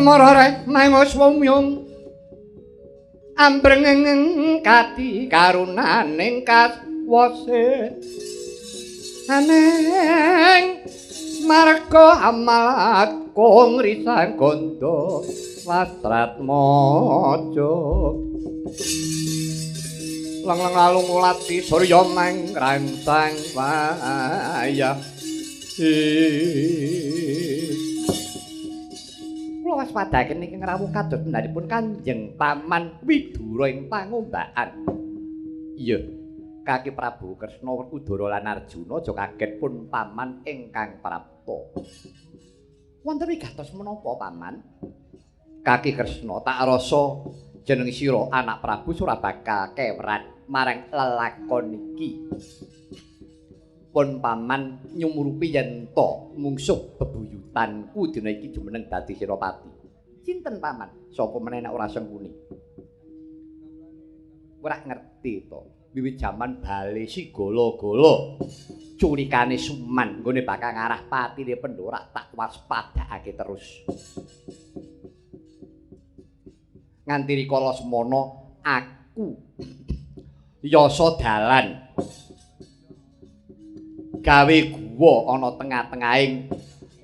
Marare nangos wumyung ambrengeng kati karunaning kaswase aneng marga amalku ngrisang gondo watrat mojo lang-lang alung ulati surya mangrangsang wayah kula waspadhaken niki ngrawuh kados mendanipun Kanjeng Paman Widura ing pangombakan. Iya, Kaki Prabu Kresna Werkudara lan Arjuna aja kaget pun paman ingkang prapta. Wonten wigatos menapa paman? Kaki Kresna tak rasa jeneng sira anak Prabu Surabaka kewrat marang lelakon iki. Pun paman nyumurupi yen to mungsuh bebuyutanku dina iki jumeneng dadi Senopati. Sinten paman? Sapa meneh nek ora sengkuni? Ora ngerti to. Wiwit jaman Bale Sigala-gala culikane Suman nggone bakal ngarah patine Pandora tak waspadakake terus. Nganti rikala semana aku yasa dalan gawe guwa ana tengah-tengahing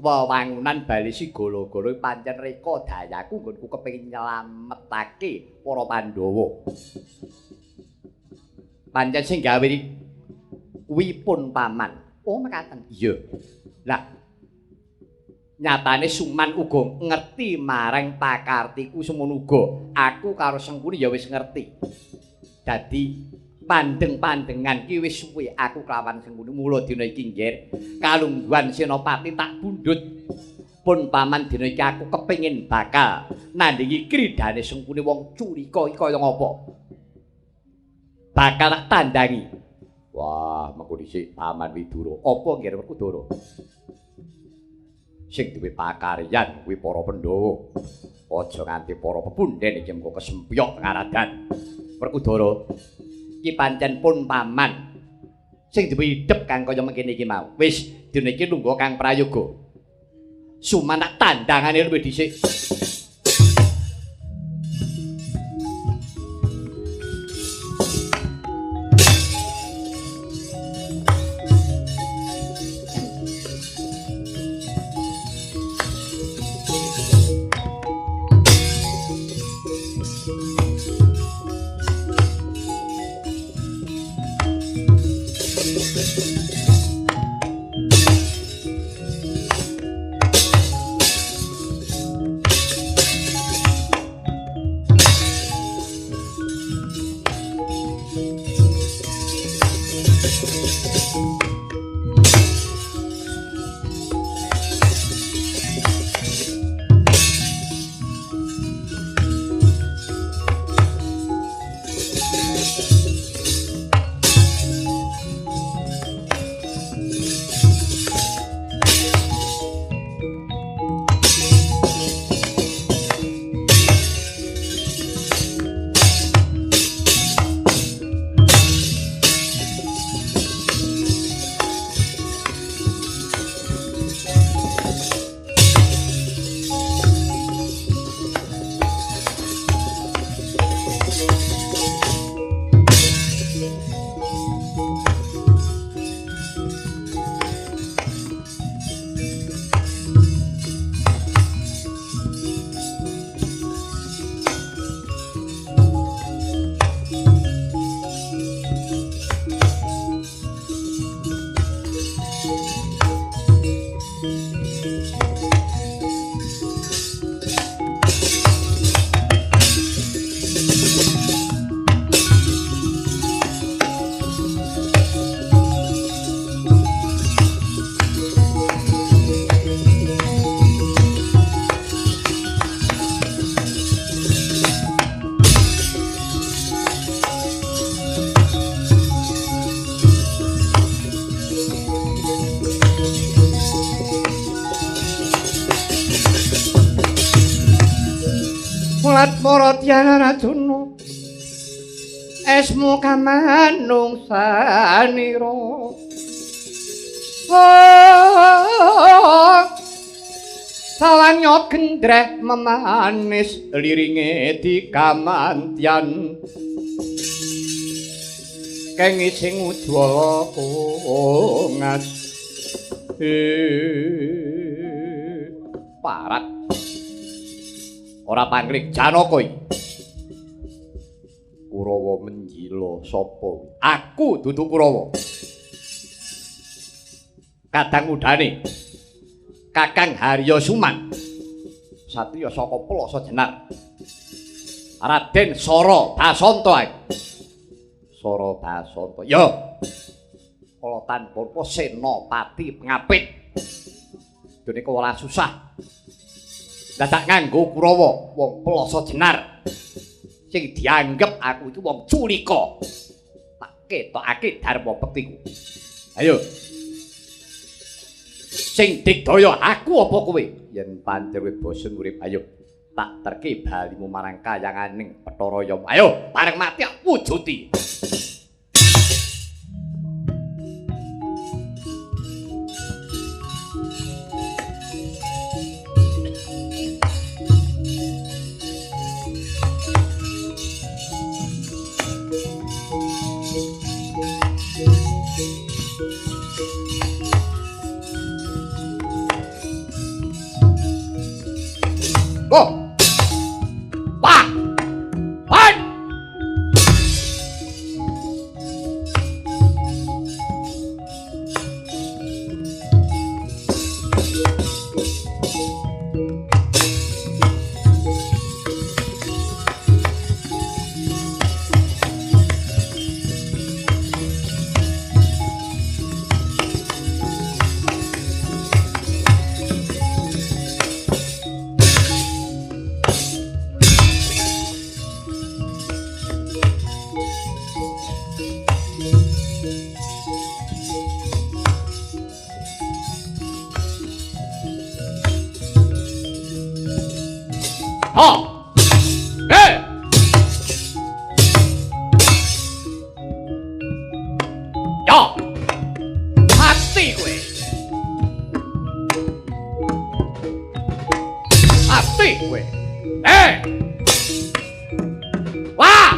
wewangunan Bale Sigala-gala pancen reka dayaku nggonku kepengin nyelametake para Pandhawa. Pancen sing gawe kuwi pun paman. Oh mekaten. Iya. Lah nyatane Suman uga ngerti marang pakartiku semono uga. Aku karo Sengkuni ya wis ngerti. Dadi pandeng-pandengan ki wis suwe aku kelawan Sengkuni mula dina iki nggih kalungguhan Senopati tak bundhut. Pun paman dina iki aku kepengin bakal nandhingi kridane Sengkuni wong culika iki kaya ngapa? Bakal tak tandangi. Wah, mengko dhisik Paman Widura. Apa nggih Werkudara? Sing duwe pakaryan kuwi para Pandhawa. Aja nganti para pepundhen iki mengko kesempyok ngaradan. Werkudara, iki pancen pun paman sing duwe idep kang kaya mengkene iki mau. Wis dina iki lungguh Kang Prayoga. Suman tak tandangane luwih dhisik. Watmara Rajuna esmu kamanung sanira Salanyot gendreh memanis liringe dikamantyan kengi sing ujwala kongas parat ora panglik Janaka iki Kurawa menjila sapa aku dudu Kurawa kadang udane Kakang Harya Suman satriya saka Plasa Jenar Raden Sara Basanta Sara Basanta ya kala tanpa senopati pengapit dene kewala susah dadak nganggo Kurawa wong Plasa Jenar sing dianggep aku itu wong culika tak ketokake dharma bektiku ayo sing digdaya aku apa kowe yen pancen kowe bosen urip ayo tak terke balimu marang kayanganing Bathara Yama ayo bareng mati wujuti Go! Wah! Wah! Ha! Eh! Ya! Mati kowe. Mati kowe. Eh! Wah!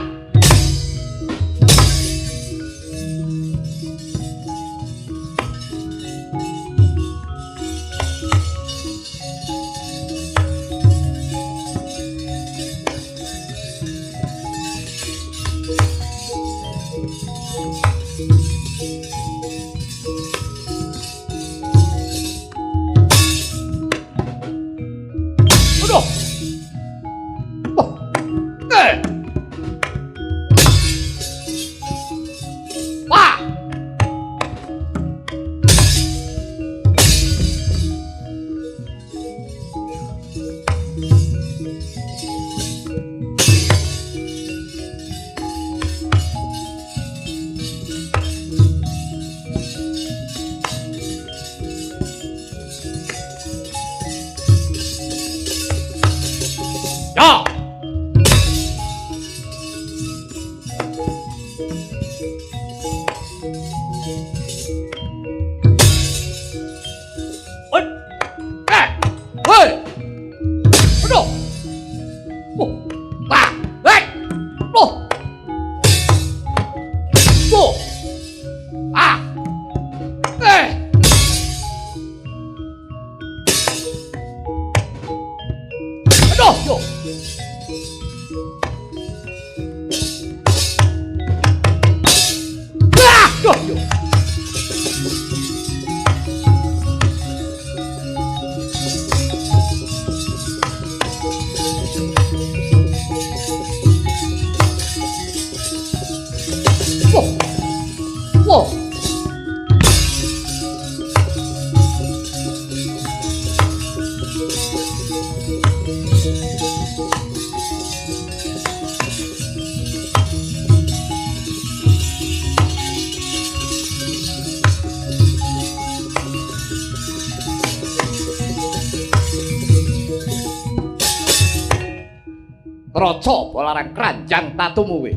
Raja Balarang Kranjang tatumu kowe.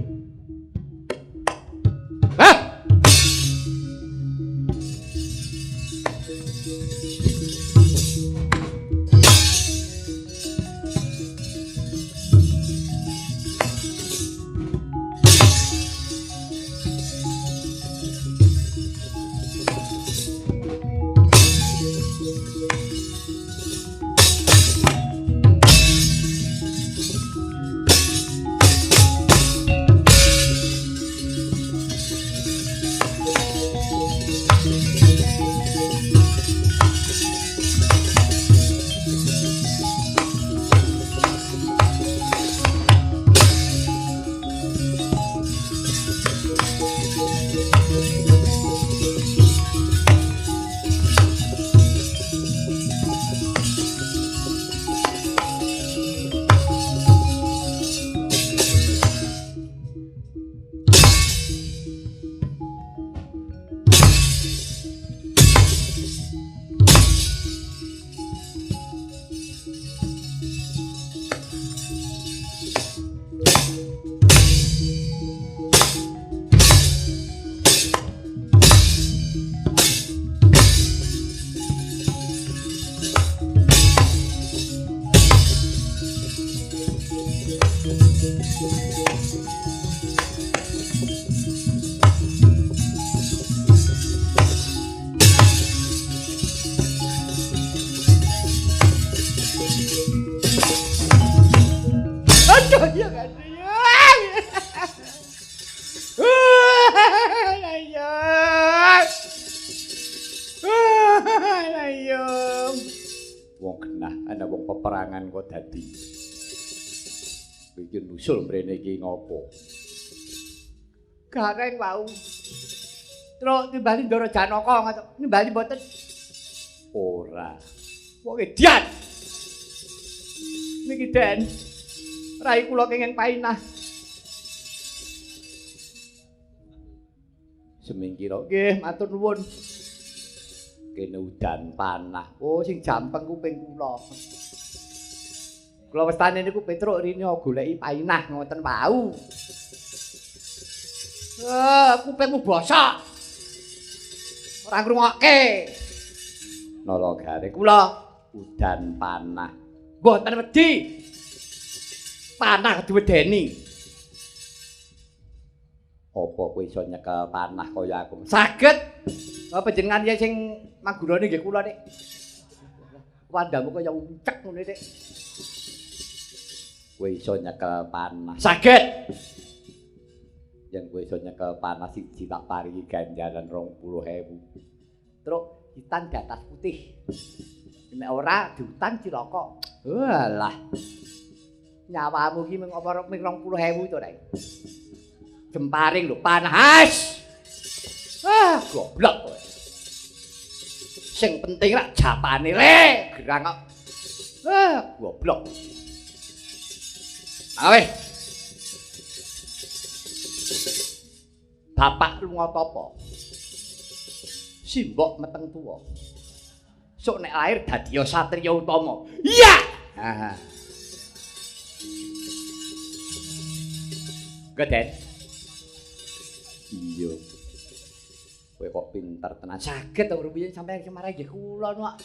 Hah? Usul mrene iki ngopo? Gareng wau. Terus nimbali Ndara Janaka nimbali mboten. Ora. Wong edian. Niki Den. Rai kula kenging painah. Semingkira nggih matur nuwun. Kene udan panah. Oh sing jampeng kuping kula. Kula westane niku Petruk rene goleki painah ngoten wau. Kupingmu bosok. Ora ngrungokke. Nala gare kula udan panah. Mboten wedi. Panah diwedeni. Apa kowe iso nyekel panah kaya aku? Saged. Apa jenengan ya sing magurane nggih kula nek. Wandamu kaya uncek ngene nek. Kowe iso nyekel panah. Saged. Yen kowe iso nyekel panah siji tak paringi ganjaran 20.000. Truk hitan di atas putih. Nek ora diutan cilaka. Walah. Nyawamu iki mung apa ming 20.000 to rek. Jemparing lho panas. Goblok kowe. Sing penting rak japane rek, gerang kok. Goblok. Aweh. Bapak lunga apa? Simbok meteng tuwa. Sok nek lahir dadi satriya utama. Iya. Geden. Iya. Kowe kok pinter tenan. Saged to rumiyin sampeyan kemarin nggih kula nok.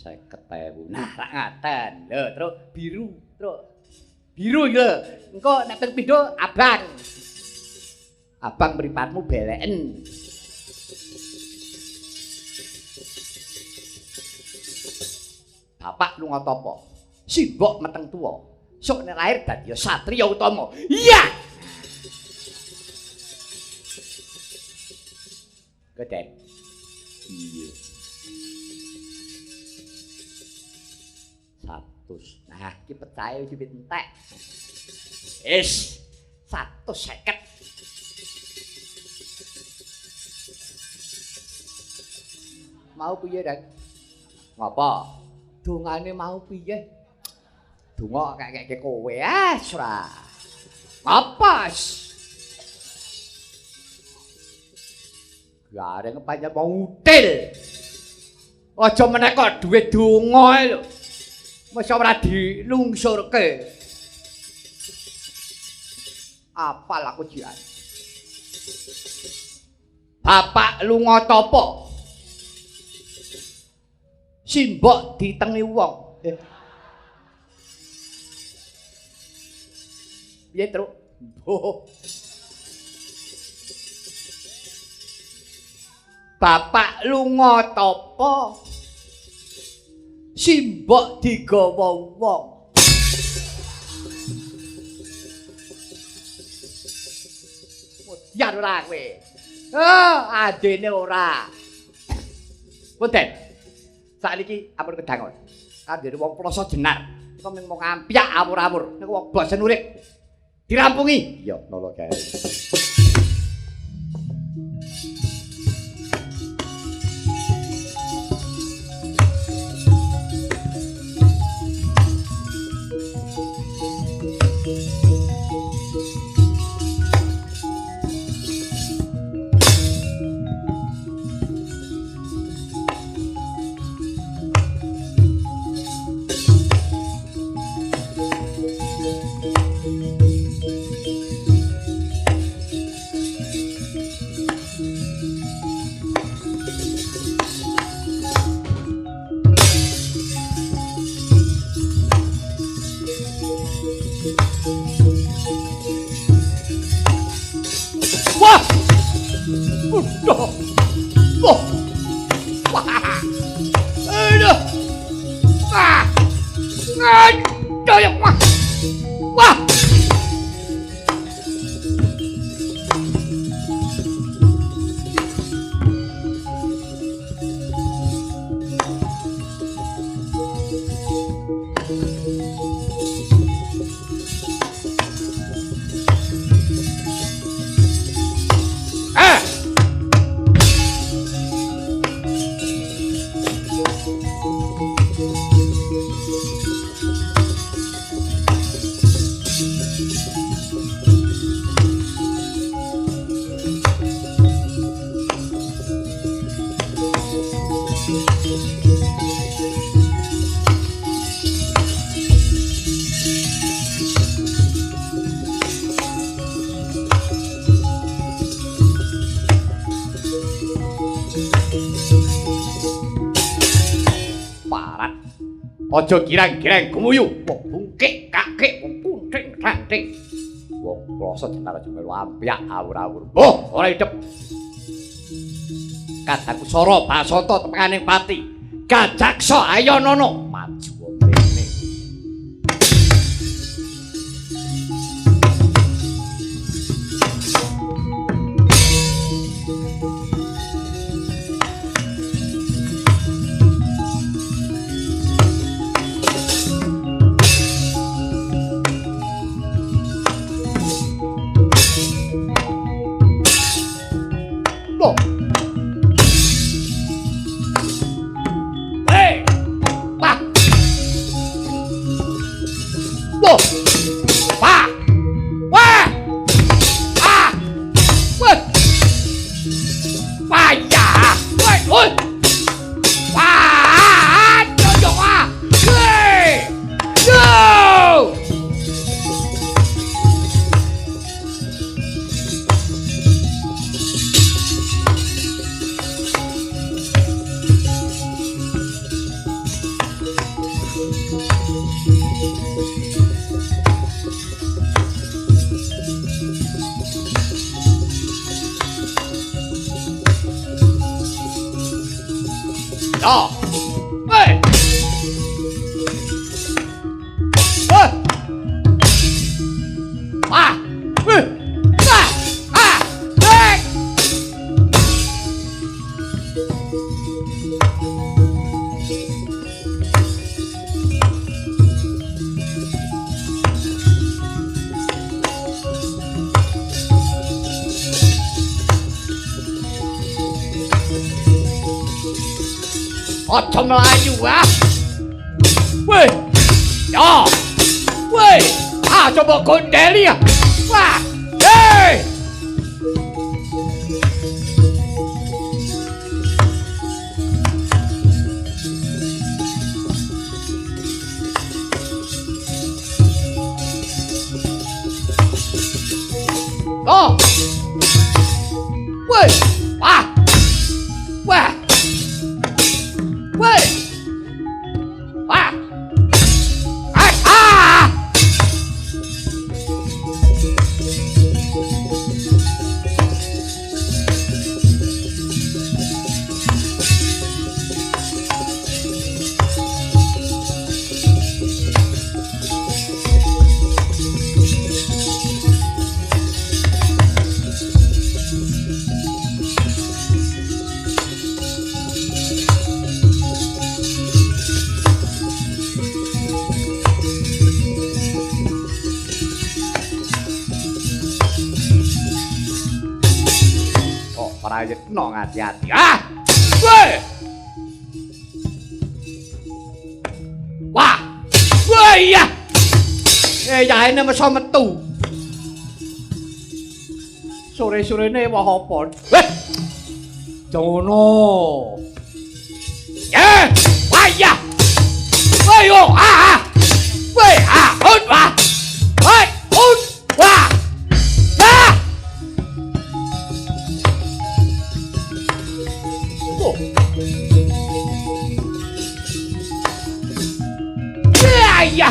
50.000. Nah, rak ngaten. Lho, terus biru, terus. Biru iki lho. Engko nek ping pindho abang. Abang mripatmu beleken. Bapak lunga tapa? Simbok meteng tuwa. Sok nek lahir dadi satriya utama. Iya. Geden. Iya. 100. Nah, iki percaya wis entek. Wis 150. Mau piye, Dak? Ngapa? Dongane mau piye? Donga kakek kowe ora. Apa? Gareng panjang mau util. Aja meneh kok duwe donga lho. Wis ora dilungsurke. Apal aku jian. Bapak lunga topo. Simbok ditengi wong. Piye, Truk? Bapak lunga topo. Simbok digawa wong. Mudyan ora kowe. Adene ora. Punten. Sakniki ampun kedangon. Kandhane wong ploso jenar. Kok mung ngampyak awur-awur. Niku wong bosen urip. Dirampungi. Iya, nolo kae. Aja girang-girang gumuyu, wong bungkik kakek, wong punting-ranting. Wong ploso jenar aja melu ampyak awur-awur. Oh, ora idep. Kataku Sora Basanta tepenganing pati. Gajaksa ayo nono maju mrene. Aja melayu ah. Weh. Ya. Weh. Ah coba gondeli ya. Wah. Hei. prayitna ngati-ati. Ah! Weh! Wah! Wah iya! Yahene mesa metu. Sore-sorene wah apa? Weh! Jono. Ya! Wah iya! Weh yo! Ah! Weh! Ah! Hut! Wah! Hei! Hut! Wah! Ah! Oh! Ya! Ya!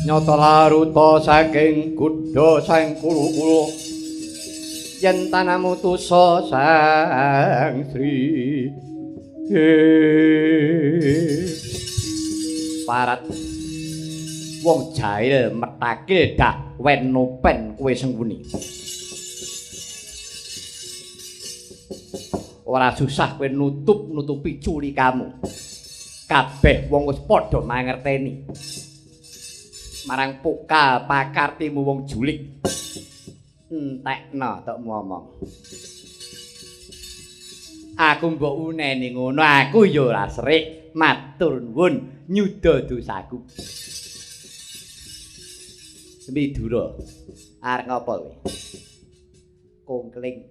Nyata laruta saking Kudha sang kulu-kulu yen tanamu tusa sang Sri parat wong jail metakil dah wenopen kowe sengkuni ora susah kowe nutupi culikamu kabeh wong wis padha mangerteni marang pokal pakartimu wong julik entekno tok ngomong aku mbok uneni ngono aku ya ora serik matur nuwun nyuda dosaku Widura arep ngopo kowe kongkling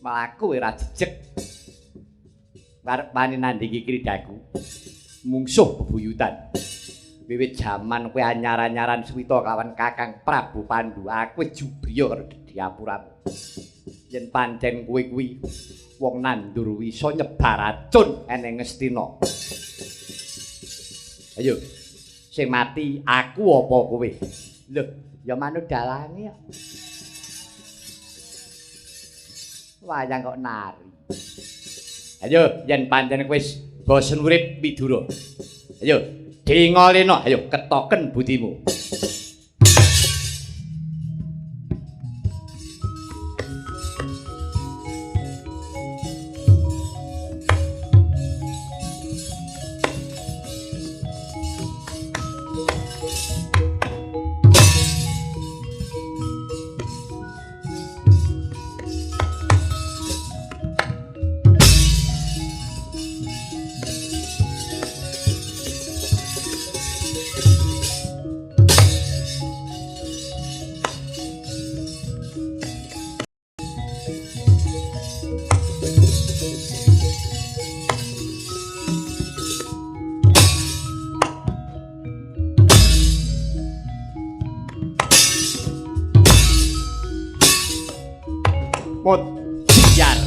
malah kowe ora jejeg arep wani nandingi kridaku mungsuh bebuyutan wiwit jaman kowe anyar-anyaran suwita kawan Kakang Prabu Pandu aku jubriya karo Dedhiapuramu yen pancen kowe kuwi wong nandur wisa nyebar racun eneng Ngastina ayo sing mati aku apa kowe lho ya manut dalange ya wayang kok nari ayo yen pancen kowe bosen urip Widura ayo dingoleno ayo ketoken budimu Mutiar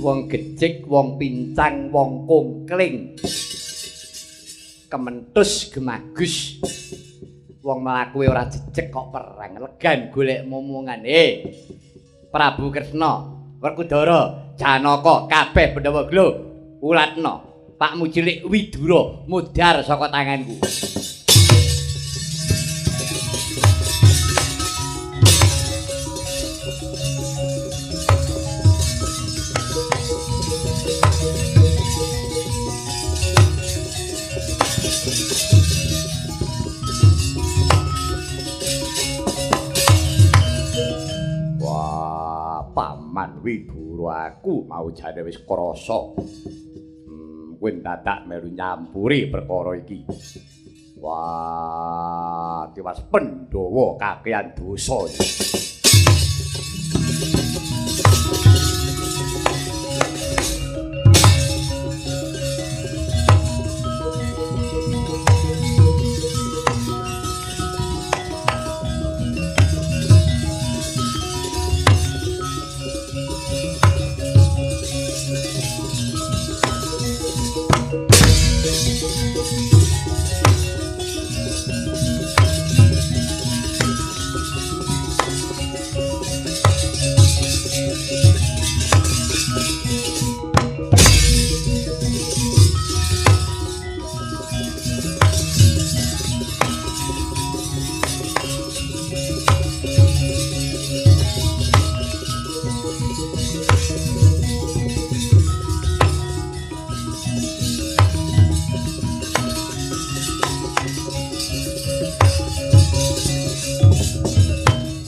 wong gejik, wong pincang, wong kongkling. Kementus gemagus. Wong mlaku ora jejeg kok perang, legan golek momongan. Prabu Kresna, Werkudara, Janaka, kabeh Pandhawa glo ulatna. Pakmu cilik Widura mudhar saka tanganku. Paman Widura aku mau jane wis krasa. Kowe dadak melu nyampuri perkara iki. Wah, Tiwas Pandhawa kakehan dosa.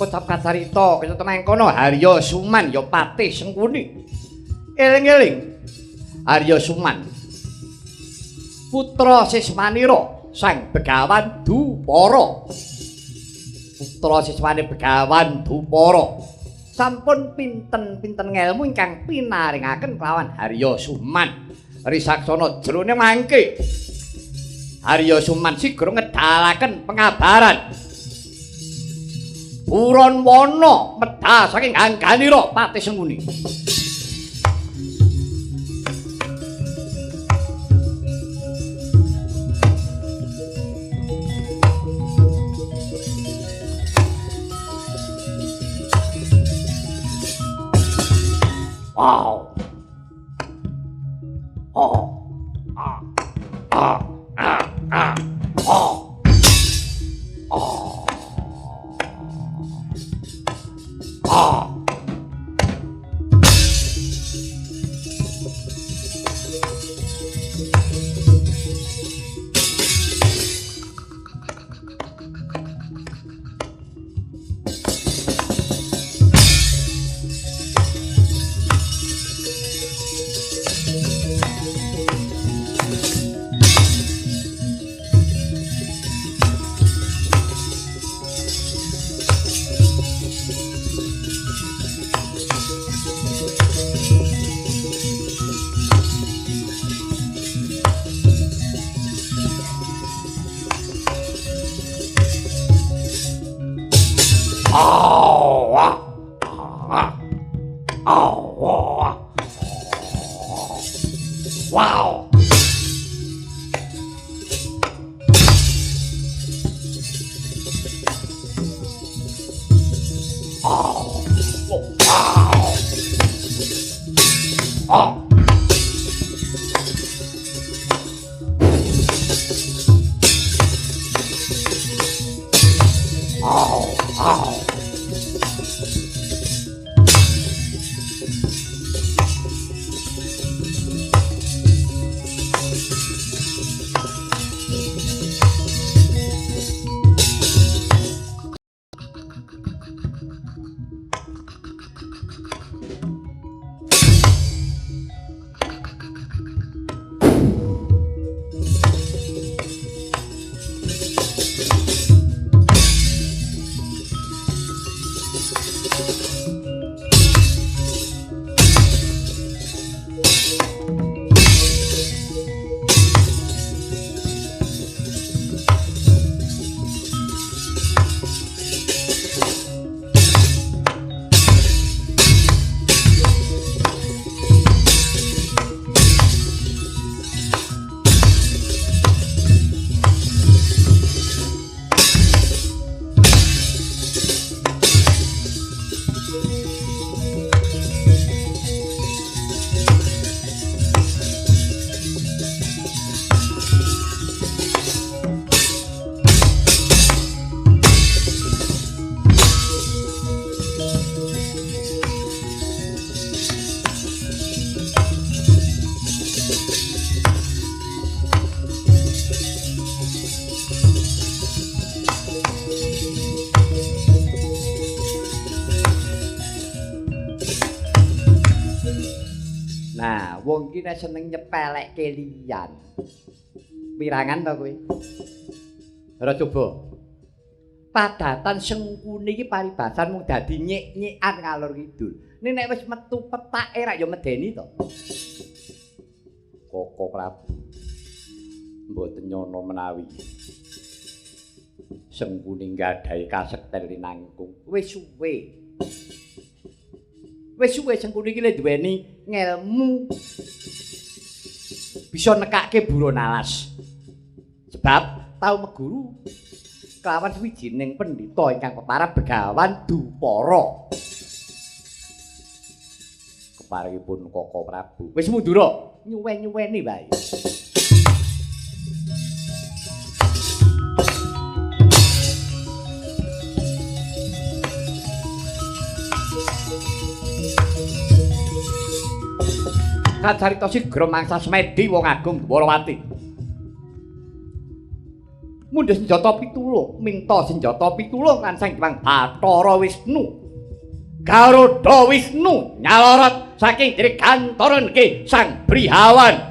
Kocap kacarita kaya temangkono Harya Suman ya patih Sengkuni. Eling-eling Harya Suman putra Siswanira sang Begawan Dupara. Putra siswane Begawan Dupara sampun pinten-pinten ngelmu ingkang pinaringaken kelawan Harya Suman. Risaksana jroning mangke Harya Suman sigra ngedalaken pengabaran Buron Wana medha saking Angganira Patih Sengkuni. Wow. Oh. Ah. Ah. Ah. Ah. Oh. Oh. Ah. Wow. Oh. Wow. Oh. Oh. Oh. wong ki nek seneng nyepelekke liyan. Pirangan to kowe? Ora coba. Padatan Sengkuni iki paribasan mung dadi nyek-nyekan ngalor kidul. Nek wis metu petake ra ya medeni to. Koko Prabu. Mboten nyono menawi. Sengkuni nggadahi kasekten linangkung. Wis suwe. Wis suwe Sengkuni iki le duweni ngelmu. Bisa nekake buron alas. Sebab tau meguru kelawan sawijining pendhita ingkang peparab Begawan Dupara. Keparengipun Koko Prabu. Wis mundura, nyuwen-nyuweni wae. Kacarita sigra mangsa Semedi wong agung Dwarawati. Mundhut senjata pitulung, minta senjata pitulung lan Sang Hyang Bathara Wisnu. Garuda Wisnu nyalorot saking dirgantoren ke Sang Brihawan.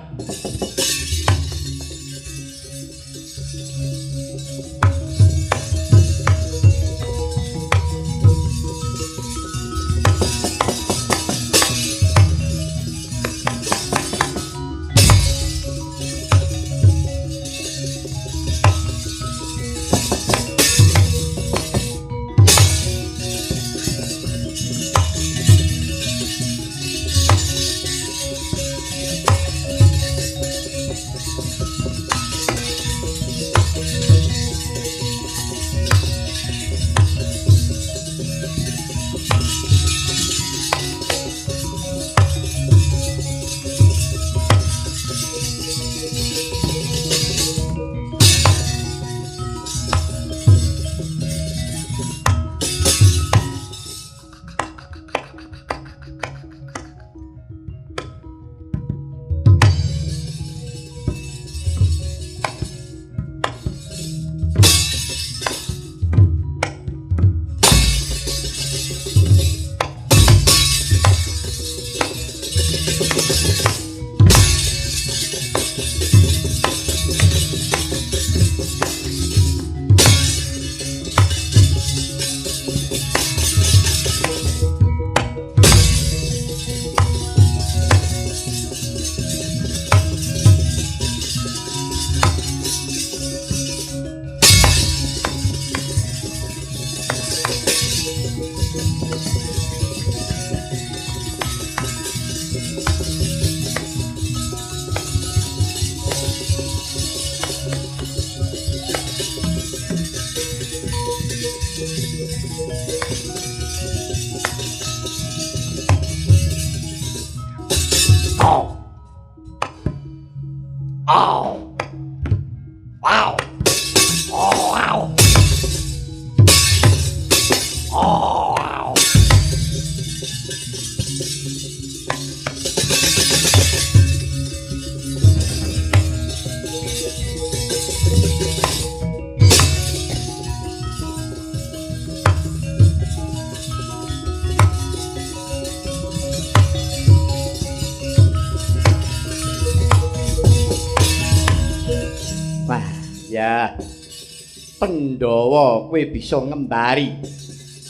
Pandhawa kowe bisa ngembari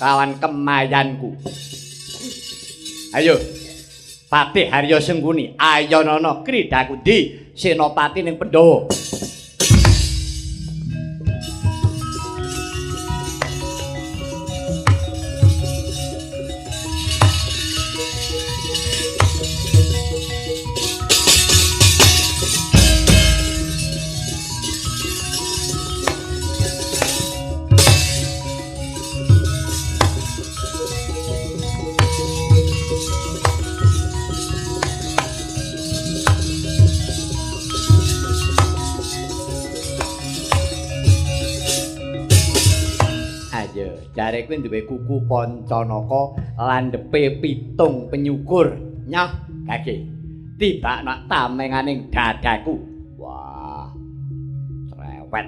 kawan kemayanku. Ayo Patih Harya Sengkuni ayanana kridaku ndi senopati ning Pandhawa. Jare kuwi duwe kuku Pancanaka landhepe pitung penyukur. Nyoh, kaki. Tibak nak tamenganing dadaku. Wah. Cerewet.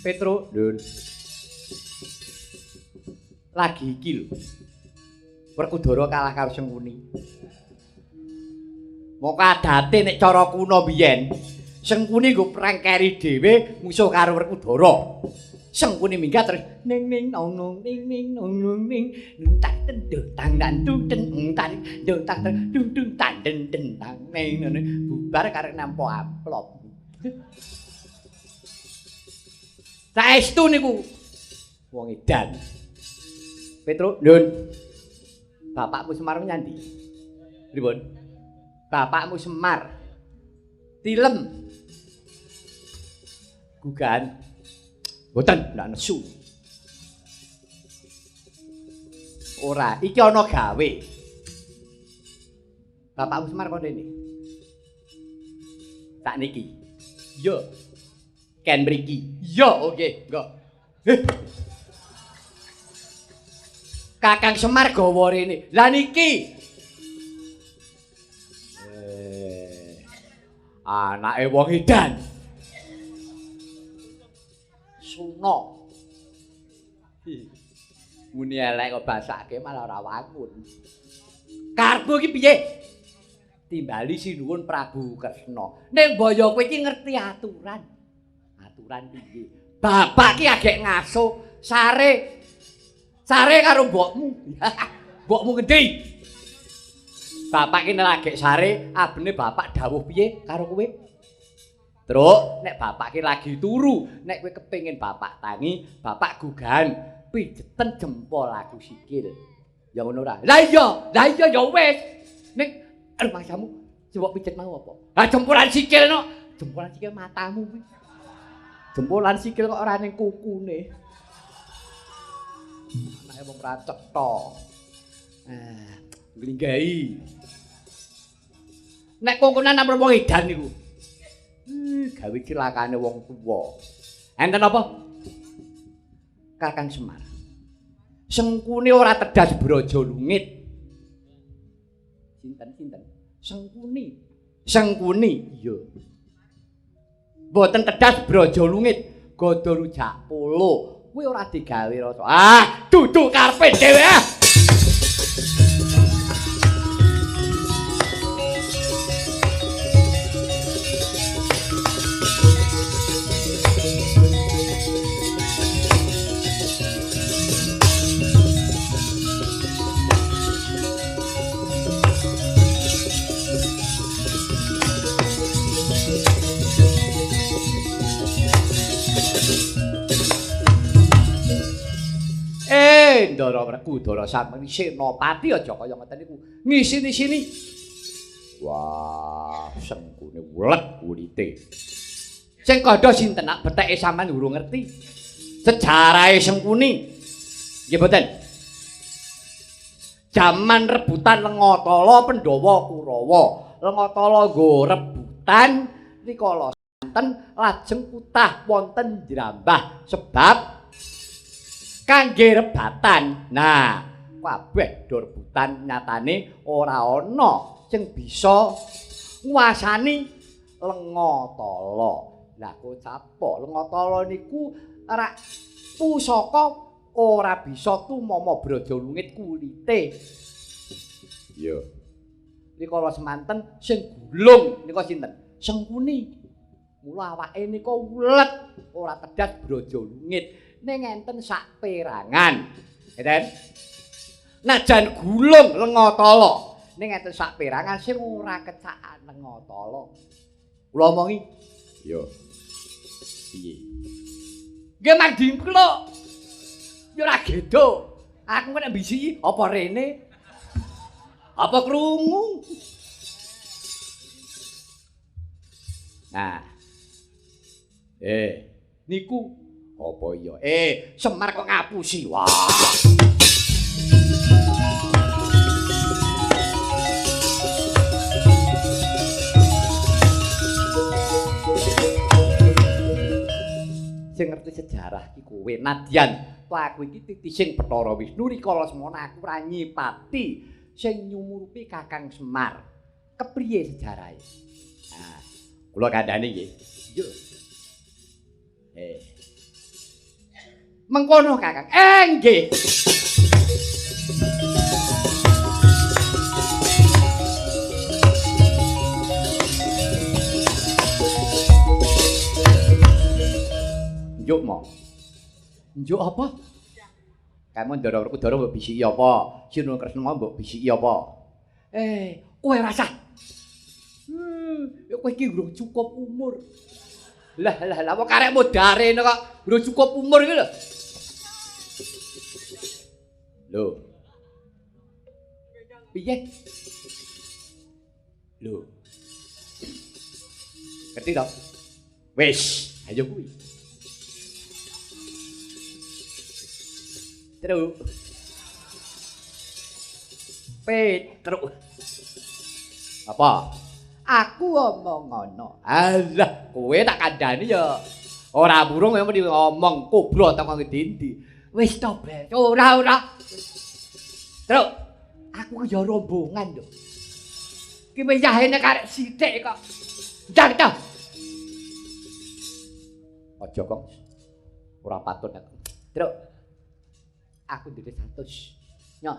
Petro, Dun. Lagi iki lho. Werkudara kalah karo Sengkuni. Moko adate nek cara kuno biyen, Sengkuni nggo perang keri dhewe musuh karo Werkudara. Sengkuni minggat terus ning ning nong nong ning ning nong nong ning tak tendung tang dan dung den tak dung tak dung dung tang den den tang ning ngene bubar karek nampa amplop. Saestu niku wong edan. Petro, Dun. Bapakmu Semar nyandi. Pripun? Bapakmu Semar. Tilem. Gugan. Mboten, ndak nesu. Ora, iki ana gawe. Bapakmu Semar kok rene. Tak niki. Yo. Ken mriki. Yo, oke, engko. Kakang Semar gawa rene. Lah niki. Anake wong edan. Suno. Muni elek kok basake malah ora wangun. Karepmu iki piye? Timbali sinuwun Prabu Kresna. Ning boyo kowe iki ngerti aturan. Aturan piye? Bapak ki agek ngaso sare karo mbokmu. Mbokmu ngendi? Bapak ki lagek sare, abene bapak dawuh piye karo kowe? Truk, nek bapak ki lagi turu, nek kowe kepengin bapak tangi, bapak gugahan pijeten jempol aku sikil. Ya ngono ora? Lah iya ya wis. Ning mangsamu coba pijet mau apa? Lah jempolan sikil no. Jempolan sikil matamu kuwi. Jempolan sikil kok ora ning kukune. Anake wong ra cetha. Nglinggahi. Nek kongkonan ampun wong edan niku. Gawe cilakane wong tuwa. Enten apa? Kakang Semar. Sengkuni ora tedas Braja Lungit. Sinten? Sengkuni. Iya. Mboten tedas Braja Lungit, Gada Rujak Polo. Kuwi ora digawe rasa. Duduk karepe dhewe ah. Ndara Werkudara sampeyan Senopati aja kaya ngoten niku. Ngisi-sini. Wah, Sengkuni welek kulite. Sing kadha sinten nak betheke sampean urung ngerti. Sejarahe Sengkuni. Nggih mboten. Jaman rebutan Lengatala Pandhawa Kurawa. Lengatala nggo rebutan rikala santen lajeng kutah wonten Jrambah sebab kangge rebatan. Nah, kabeh rebutan nyatane ora ana sing bisa nguasani Lengatala. Lah kok sapa? Lengatala niku ora pusaka ora bisa tumama Braja Lungit kulite. Iya. Rikala semanten sing gulung nika sinten? Sengkuni. Mula awake nika ulet ora tedas Braja Lungit. Ning enten sak perangan. Ngeten. Najan gulung Lengatala, ning enten sak perangan sing ora kecakan Lengatala. Kula omongi. Iya. Piye? Nggih Mang Dingkluk. Ya ora gedo. Aku kok nek mbisi apa rene? Apa krungu? Nah. Niku apa iya? Semar kok ngapusi. Wah. Sing ngerti sejarah iki kowe. Nadyan, aku iki titising Bathara Wisnu rikala semana aku ora nyipati sing nyumurupi Kakang Semar. Kepriye sejarahe? Nah, kula kandhani nggih. Yo. Mengkono Kakang. Nggih. Njuk mo. Njuk apa? Kamu Ndara Werkudara mbok bisiki apa? Sinu Kresna mbok bisiki apa? Kowe rasa. Kowe iki durung cukup umur. Lah wong karek modare kok durung cukup umur iki lho. Lho. Piye? Lho. Ngerti to? Wis, ayo kuwi. Terus. Petruk. Apa? Aku omong ngono. Alah, kowe tak kandhani ya. Ora burung ya mesti ngomong kobra teko ngendi-endi. Wis to, Ber. Ora. Terus, aku ya rombongan lho. Ki menjahene karek sithik kok. Ndang to. Aja kok. Ora patut. Terus, aku ndek 100. Nyok.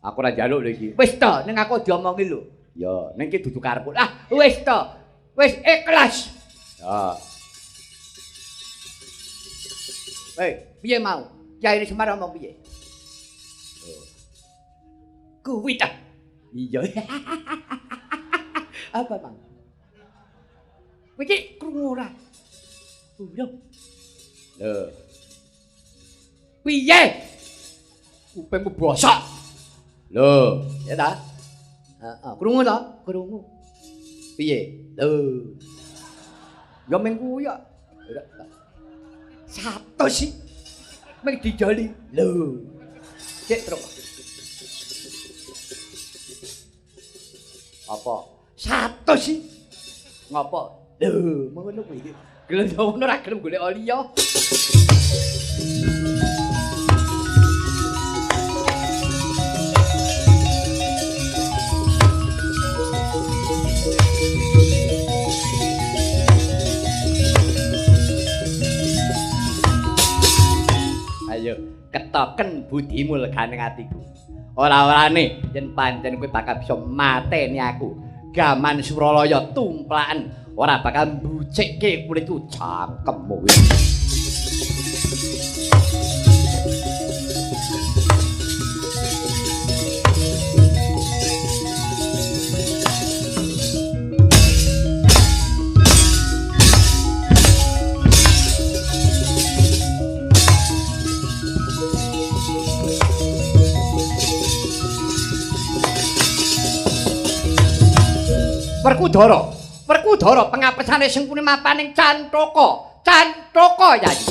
Aku ora njaluk lho iki. Wis to, ning aku diomongi lho. Ya, ning iki dudu karepku. Ah, wis to. Wis ikhlas. Ya. Piye mau? Kyai Semar ngomong piye? Kuwi ta. Iya. Apa, Bang? Kowe iki krungu ora? Urung. Lho. Piye? Kupingku bosok. Lho, ya ta? Krungu ta? Krungu. Piye? Lho. Ya meng kuwi kok. 100 sih. Meng didoli. Lho. Cek terus. Apa? 100 sih. Ngopo? Lho, ngono kuwi. Gelem ngono ora gelem golek oli ya. Ayo ketoken budimu leganing atiku. Ora-orane yen pancen kowe bakal bisa mateni aku. Gaman Suralaya tumplaken ora bakal mbucikke kulitku cangkemmu. Werkudara pengapesane Sengkuni mapaning Cantaka. Cantaka Yayi.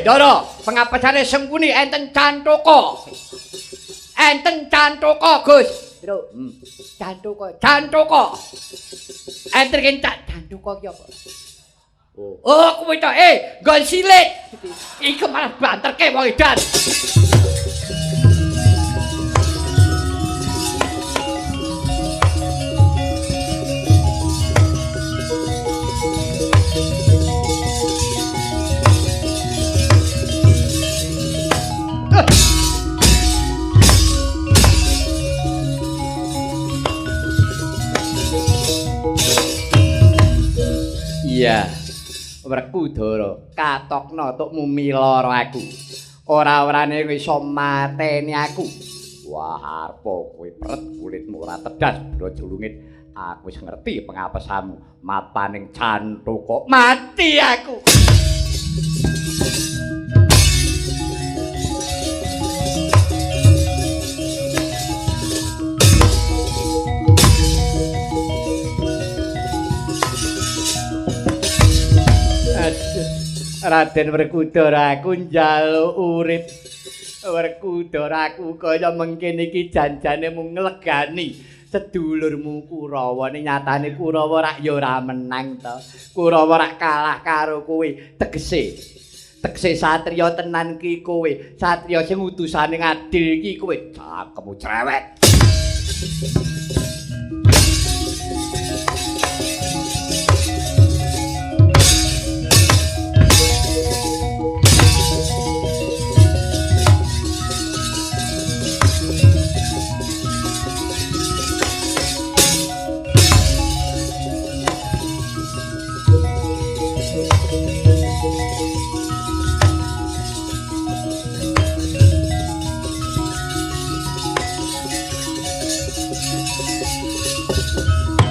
Dara, pengapesane Sengkuni enten Cantaka. Enten Cantaka, Gus. Lho, Cantaka. Enten Cantaka ki apa? Oh, kuwi to, nggon silit. Iku malah banterke wong edan. Iya. Werkudara katokna tukmu mila aku. Ora-orane kowe iso mateni aku. Wah, arep kowe pret kulitmu ora tedas bro julungit. Aku wis ngerti pengapesanmu. Mapaning Cantaka mati aku. Raden Werkudara aku njaluk urip. Werkudara aku kaya mengkene iki janjane mung nglegani sedulurmu Kurawa. Ning nyatane Kurawa rak ya ora menang to. Kurawa rak kalah karo kowe. Tegese Tekse satriya tenan ki kowe. Satriya sing utusane ngadil ki kowe. Cakemmu cerewet.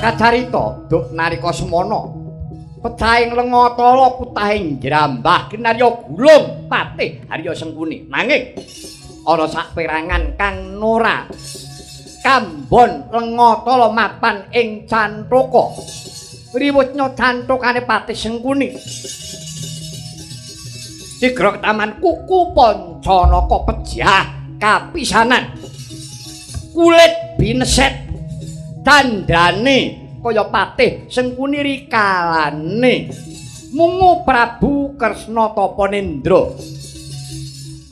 Kacarita duk nalika semana pecahing lenga tala kutahing Jrambah kinarya gulung patih Harya Sengkuni nanging ana saperangan kang nora kambon lenga tala mapan ing Cantaka riwutnya cantokane patih Sengkuni digrok taman kuku Pancanaka pejah kapisanan kulit bineset tandane kaya patih Sengkuni rikalane mungu Prabu Kresna Tapanendra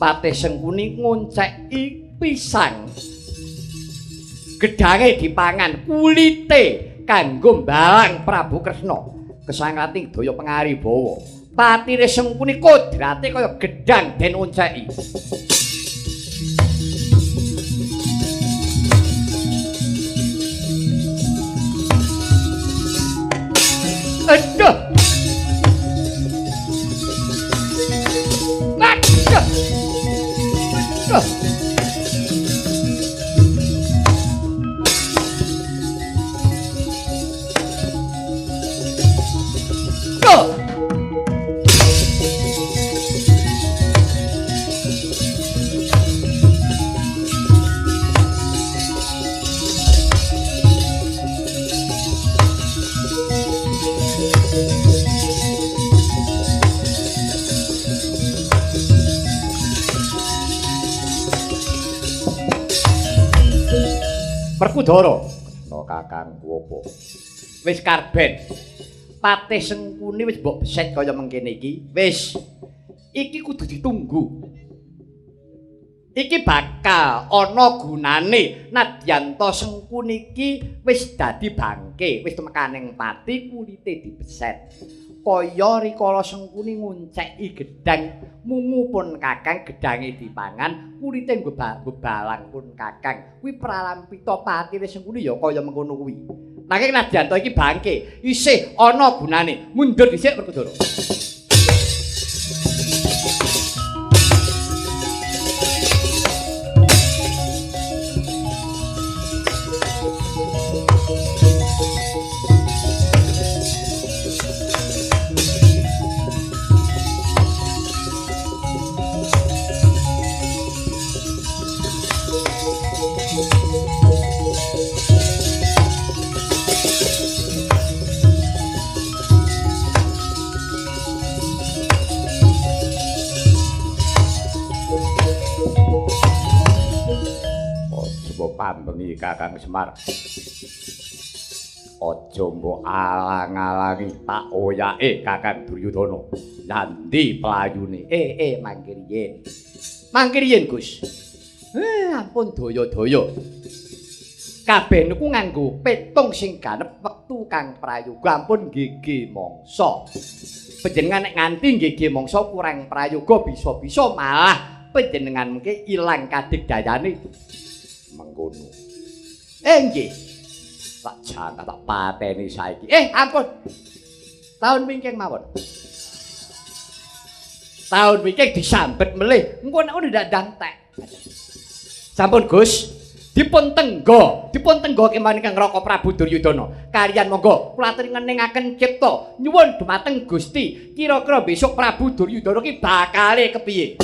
patih Sengkuni ngonceki pisang gedhange dipangan kulite kanggo mbalang Prabu Kresna kesangating daya pangaribawa patire Sengkuni kodrate kaya gedhang den onceki. Aduh. Aduh. Aduh. Werkudara, no kakangku apa? Wis karben. Patih Sengkuni wis mbok beset kaya mengkene iki. Wis. Iki kudu ditunggu. Iki bakal ana gunane nadyan ta Sengkuni iki wis dadi bangke, wis temekaning pati kulite dibeset. Kaya rikala Sengkuni ngonceki gedhang mungu pun kakang gedhange dipangan kulite nggo balang pun kakang kuwi pralampita patine Sengkuni ya kaya mengkono kuwi nanging nadyan ta iki bangke isih ana gunane mundur dhisik Werkudara. Pambengi Kakang Semar. Aja mbok alang-alangi tak oyake Kakang Duryudana. Nandi pelayune? Mangke riyen. Mangke riyen, Gus. Ampun daya-daya. Kabeh niku nganggo petung sing ganep wektu kang prayoga ampun nggih mangsa. Panjenengan nek nganti nggih mangsa kurang prayoga bisa-bisa malah panjenengan mengke ilang kadigdayane. Mengkono. Nggih. Tak jangka tak pateni saiki. Ampun. Taun wingking mawon. Taun wingking disambet melih. Engko nek ndak dantek. Sampun Gus. Dipun tenggo kemawon Kang Raka Prabu Duryudana. Kaliyan monggo kula aturi ngeningaken cipta nyuwun dumateng Gusti. Kira-kira besok Prabu Duryudana ki bakale kepiye?